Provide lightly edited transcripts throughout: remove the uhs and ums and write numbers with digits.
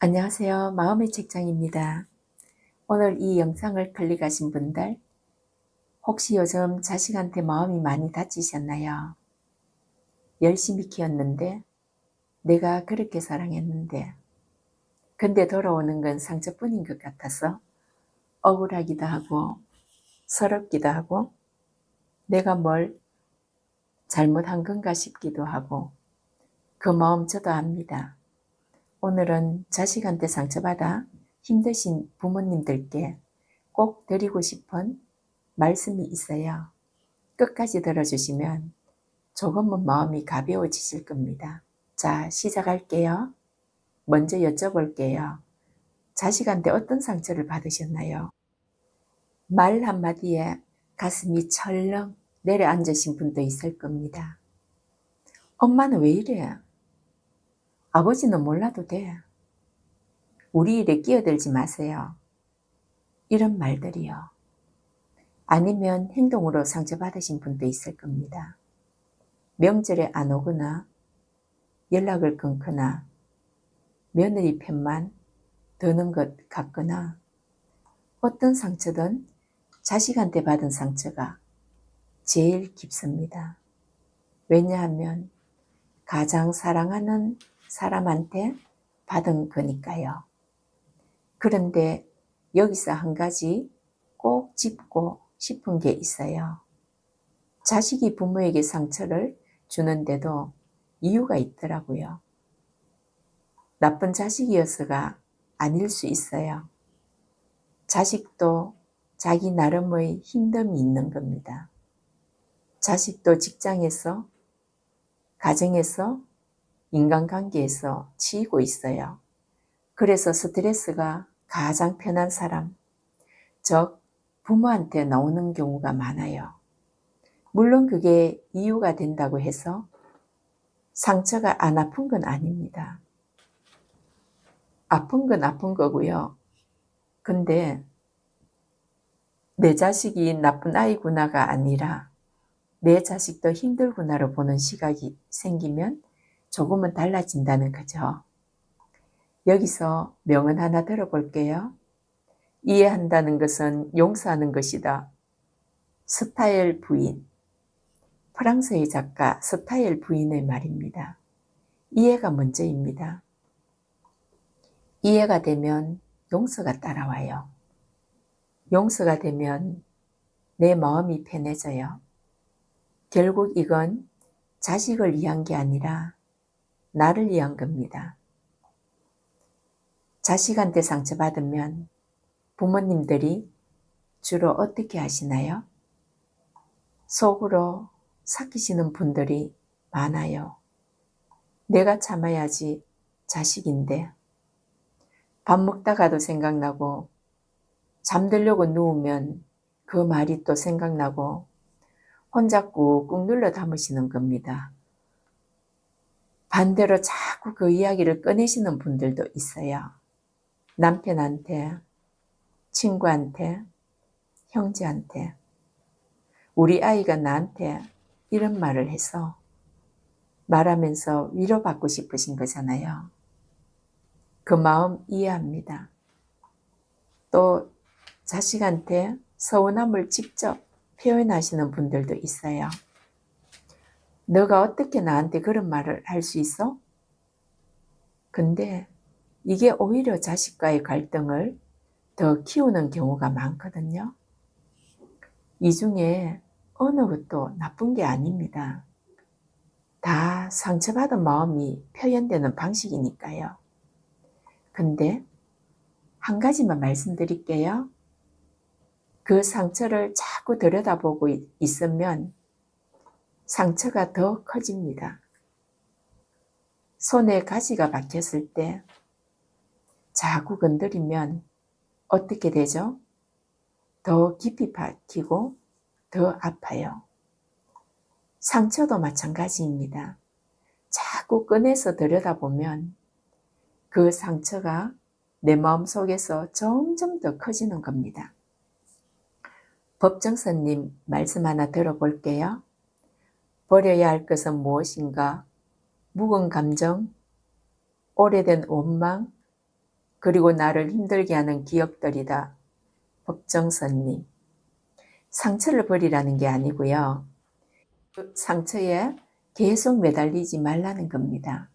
안녕하세요. 마음의 책장입니다. 오늘 이 영상을 클릭하신 분들, 혹시 요즘 자식한테 마음이 많이 다치셨나요? 열심히 키웠는데, 내가 그렇게 사랑했는데, 근데 돌아오는 건 상처뿐인 것 같아서 억울하기도 하고, 서럽기도 하고, 내가 뭘 잘못한 건가 싶기도 하고, 그 마음 저도 압니다. 오늘은 자식한테 상처받아 힘드신 부모님들께 꼭 드리고 싶은 말씀이 있어요. 끝까지 들어주시면 조금은 마음이 가벼워지실 겁니다. 자, 시작할게요. 먼저 여쭤볼게요. 자식한테 어떤 상처를 받으셨나요? 말 한마디에 가슴이 철렁 내려앉으신 분도 있을 겁니다. 엄마는 왜 이래? 아버지는 몰라도 돼. 우리 일에 끼어들지 마세요. 이런 말들이요. 아니면 행동으로 상처받으신 분도 있을 겁니다. 명절에 안 오거나 연락을 끊거나 며느리 편만 드는 것 같거나 어떤 상처든 자식한테 받은 상처가 제일 깊습니다. 왜냐하면 가장 사랑하는 사람한테 받은 거니까요. 그런데 여기서 한 가지 꼭 짚고 싶은 게 있어요. 자식이 부모에게 상처를 주는데도 이유가 있더라고요. 나쁜 자식이어서가 아닐 수 있어요. 자식도 자기 나름의 힘듦이 있는 겁니다. 자식도 직장에서, 가정에서, 인간관계에서 치이고 있어요. 그래서 스트레스가 가장 편한 사람, 즉 부모한테 나오는 경우가 많아요. 물론 그게 이유가 된다고 해서 상처가 안 아픈 건 아닙니다. 아픈 건 아픈 거고요. 근데 내 자식이 나쁜 아이구나가 아니라 내 자식도 힘들구나로 보는 시각이 생기면 조금은 달라진다는 거죠. 여기서 명언 하나 들어볼게요. 이해한다는 것은 용서하는 것이다. 스타일 부인, 프랑스의 작가 스타일 부인의 말입니다. 이해가 먼저입니다. 이해가 되면 용서가 따라와요. 용서가 되면 내 마음이 편해져요. 결국 이건 자식을 위한 게 아니라 나를 위한 겁니다. 자식한테 상처받으면 부모님들이 주로 어떻게 하시나요? 속으로 삭히시는 분들이 많아요. 내가 참아야지 자식인데. 밥 먹다가도 생각나고 잠들려고 누우면 그 말이 또 생각나고 혼자 꾹꾹 눌러 담으시는 겁니다. 반대로 자꾸 그 이야기를 꺼내시는 분들도 있어요. 남편한테, 친구한테, 형제한테. 우리 아이가 나한테 이런 말을 해서 말하면서 위로받고 싶으신 거잖아요. 그 마음 이해합니다. 또 자식한테 서운함을 직접 표현하시는 분들도 있어요. 너가 어떻게 나한테 그런 말을 할 수 있어? 근데 이게 오히려 자식과의 갈등을 더 키우는 경우가 많거든요. 이 중에 어느 것도 나쁜 게 아닙니다. 다 상처받은 마음이 표현되는 방식이니까요. 근데 한 가지만 말씀드릴게요. 그 상처를 자꾸 들여다보고 있으면 상처가 더 커집니다. 손에 가시가 박혔을 때 자꾸 건드리면 어떻게 되죠? 더 깊이 박히고 더 아파요. 상처도 마찬가지입니다. 자꾸 꺼내서 들여다보면 그 상처가 내 마음속에서 점점 더 커지는 겁니다. 법정선님 말씀 하나 들어볼게요. 버려야 할 것은 무엇인가? 묵은 감정, 오래된 원망, 그리고 나를 힘들게 하는 기억들이다. 법정선님. 상처를 버리라는 게 아니고요. 그 상처에 계속 매달리지 말라는 겁니다.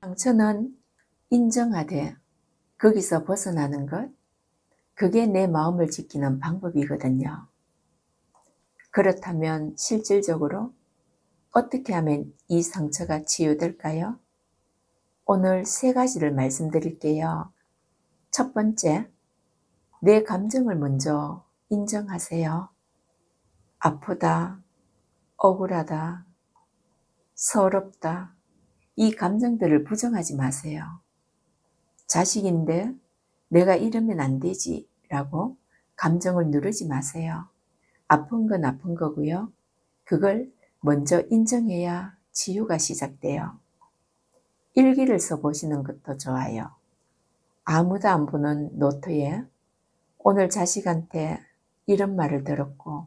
상처는 인정하되 거기서 벗어나는 것, 그게 내 마음을 지키는 방법이거든요. 그렇다면 실질적으로 어떻게 하면 이 상처가 치유될까요? 오늘 3가지를 말씀드릴게요. 첫 번째, 내 감정을 먼저 인정하세요. 아프다, 억울하다, 서럽다, 이 감정들을 부정하지 마세요. 자식인데 내가 이러면 안 되지 라고 감정을 누르지 마세요. 아픈 건 아픈 거고요. 그걸 먼저 인정해야 치유가 시작돼요. 일기를 써보시는 것도 좋아요. 아무도 안 보는 노트에 오늘 자식한테 이런 말을 들었고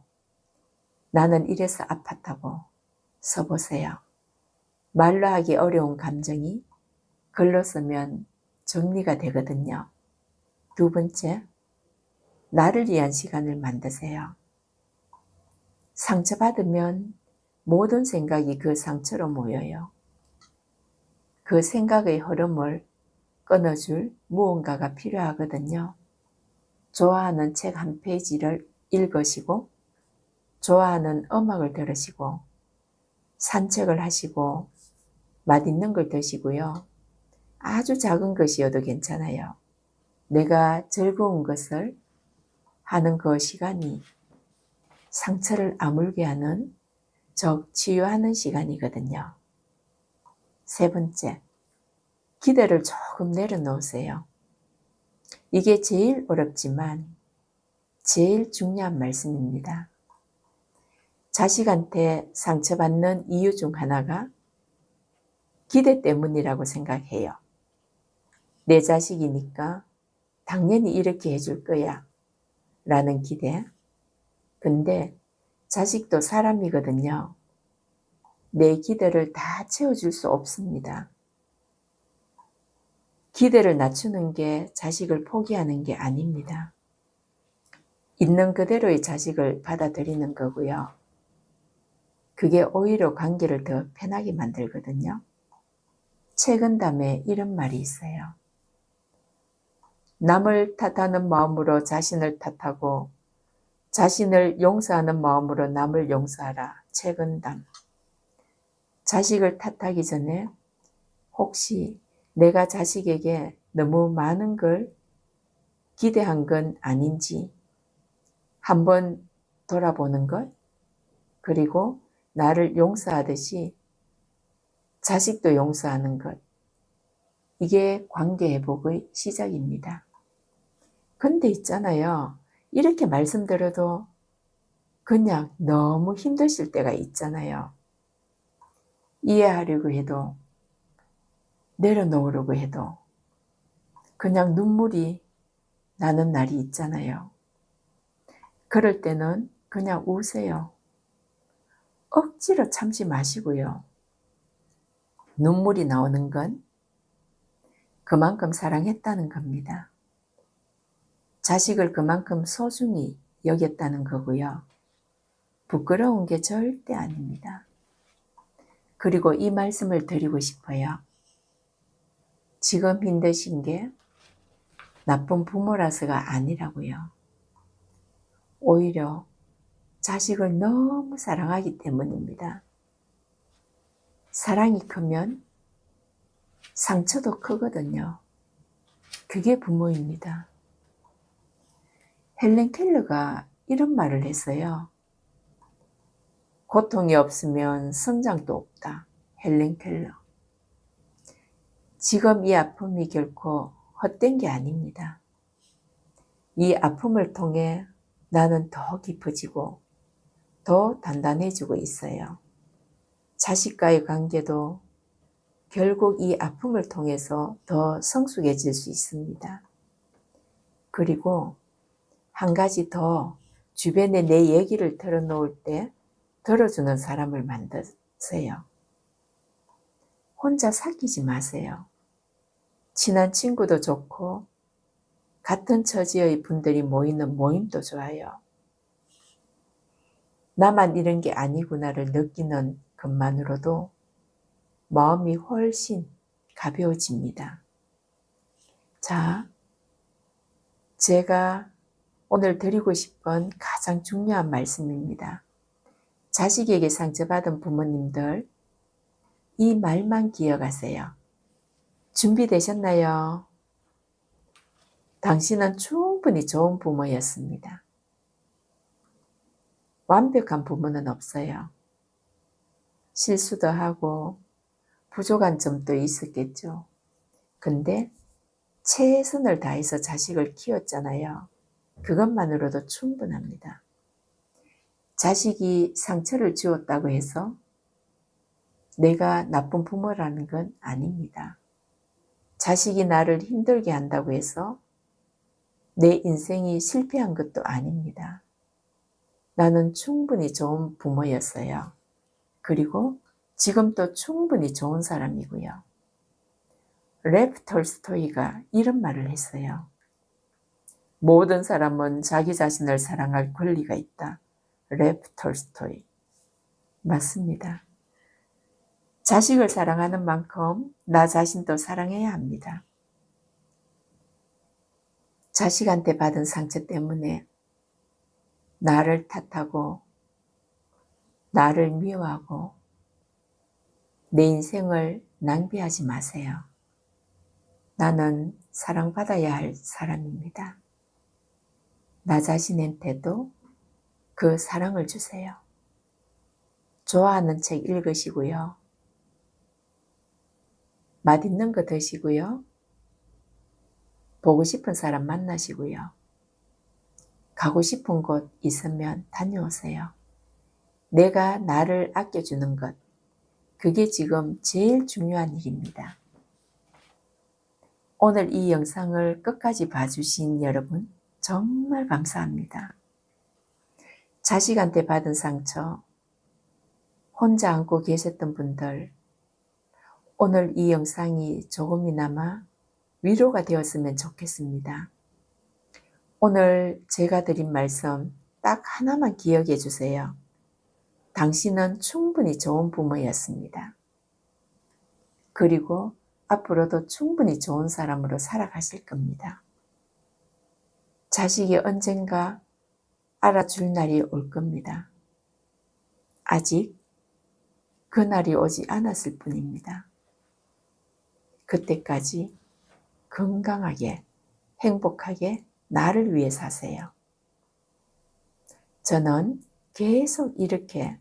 나는 이래서 아팠다고 써보세요. 말로 하기 어려운 감정이 글로 쓰면 정리가 되거든요. 두 번째, 나를 위한 시간을 만드세요. 상처받으면 모든 생각이 그 상처로 모여요. 그 생각의 흐름을 끊어줄 무언가가 필요하거든요. 좋아하는 책 한 페이지를 읽으시고 좋아하는 음악을 들으시고 산책을 하시고 맛있는 걸 드시고요. 아주 작은 것이어도 괜찮아요. 내가 즐거운 것을 하는 그 시간이 상처를 아물게 하는, 즉 치유하는 시간이거든요. 세 번째, 기대를 조금 내려놓으세요. 이게 제일 어렵지만 제일 중요한 말씀입니다. 자식한테 상처받는 이유 중 하나가 기대 때문이라고 생각해요. 내 자식이니까 당연히 이렇게 해줄 거야 라는 기대. 근데 자식도 사람이거든요. 내 기대를 다 채워줄 수 없습니다. 기대를 낮추는 게 자식을 포기하는 게 아닙니다. 있는 그대로의 자식을 받아들이는 거고요. 그게 오히려 관계를 더 편하게 만들거든요. 책은담에 이런 말이 있어요. 남을 탓하는 마음으로 자신을 탓하고 자신을 용서하는 마음으로 남을 용서하라. 책은담. 자식을 탓하기 전에 혹시 내가 자식에게 너무 많은 걸 기대한 건 아닌지 한번 돌아보는 것, 그리고 나를 용서하듯이 자식도 용서하는 것, 이게 관계 회복의 시작입니다. 근데 있잖아요. 이렇게 말씀드려도 그냥 너무 힘드실 때가 있잖아요. 이해하려고 해도 내려놓으려고 해도 그냥 눈물이 나는 날이 있잖아요. 그럴 때는 그냥 우세요. 억지로 참지 마시고요. 눈물이 나오는 건 그만큼 사랑했다는 겁니다. 자식을 그만큼 소중히 여겼다는 거고요. 부끄러운 게 절대 아닙니다. 그리고 이 말씀을 드리고 싶어요. 지금 힘드신 게 나쁜 부모라서가 아니라고요. 오히려 자식을 너무 사랑하기 때문입니다. 사랑이 크면 상처도 크거든요. 그게 부모입니다. 헬렌 켈러가 이런 말을 했어요. 고통이 없으면 성장도 없다. 헬렌 켈러. 지금 이 아픔이 결코 헛된 게 아닙니다. 이 아픔을 통해 나는 더 깊어지고 더 단단해지고 있어요. 자식과의 관계도 결국 이 아픔을 통해서 더 성숙해질 수 있습니다. 그리고 한 가지 더, 주변에 내 얘기를 털어놓을 때 들어주는 사람을 만드세요. 혼자 사귀지 마세요. 친한 친구도 좋고 같은 처지의 분들이 모이는 모임도 좋아요. 나만 이런 게 아니구나를 느끼는 것만으로도 마음이 훨씬 가벼워집니다. 자, 제가 오늘 드리고 싶은 가장 중요한 말씀입니다. 자식에게 상처받은 부모님들, 이 말만 기억하세요. 준비되셨나요? 당신은 충분히 좋은 부모였습니다. 완벽한 부모는 없어요. 실수도 하고 부족한 점도 있었겠죠. 근데 최선을 다해서 자식을 키웠잖아요. 그것만으로도 충분합니다. 자식이 상처를 주었다고 해서 내가 나쁜 부모라는 건 아닙니다. 자식이 나를 힘들게 한다고 해서 내 인생이 실패한 것도 아닙니다. 나는 충분히 좋은 부모였어요. 그리고 지금도 충분히 좋은 사람이고요. 레프 톨스토이가 이런 말을 했어요. 모든 사람은 자기 자신을 사랑할 권리가 있다. 레프 톨스토이. 맞습니다. 자식을 사랑하는 만큼 나 자신도 사랑해야 합니다. 자식한테 받은 상처 때문에 나를 탓하고 나를 미워하고 내 인생을 낭비하지 마세요. 나는 사랑받아야 할 사람입니다. 나 자신한테도 그 사랑을 주세요. 좋아하는 책 읽으시고요. 맛있는 거 드시고요. 보고 싶은 사람 만나시고요. 가고 싶은 곳 있으면 다녀오세요. 내가 나를 아껴주는 것, 그게 지금 제일 중요한 일입니다. 오늘 이 영상을 끝까지 봐주신 여러분 정말 감사합니다. 자식한테 받은 상처 혼자 안고 계셨던 분들, 오늘 이 영상이 조금이나마 위로가 되었으면 좋겠습니다. 오늘 제가 드린 말씀 딱 하나만 기억해 주세요. 당신은 충분히 좋은 부모였습니다. 그리고 앞으로도 충분히 좋은 사람으로 살아가실 겁니다. 자식이 언젠가 알아줄 날이 올 겁니다. 아직 그 날이 오지 않았을 뿐입니다. 그때까지 건강하게, 행복하게 나를 위해 사세요. 저는 계속 이렇게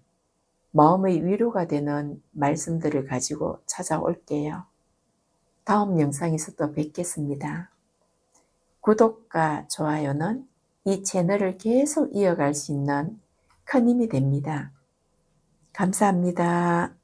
마음의 위로가 되는 말씀들을 가지고 찾아올게요. 다음 영상에서 또 뵙겠습니다. 구독과 좋아요는 이 채널을 계속 이어갈 수 있는 큰 힘이 됩니다. 감사합니다.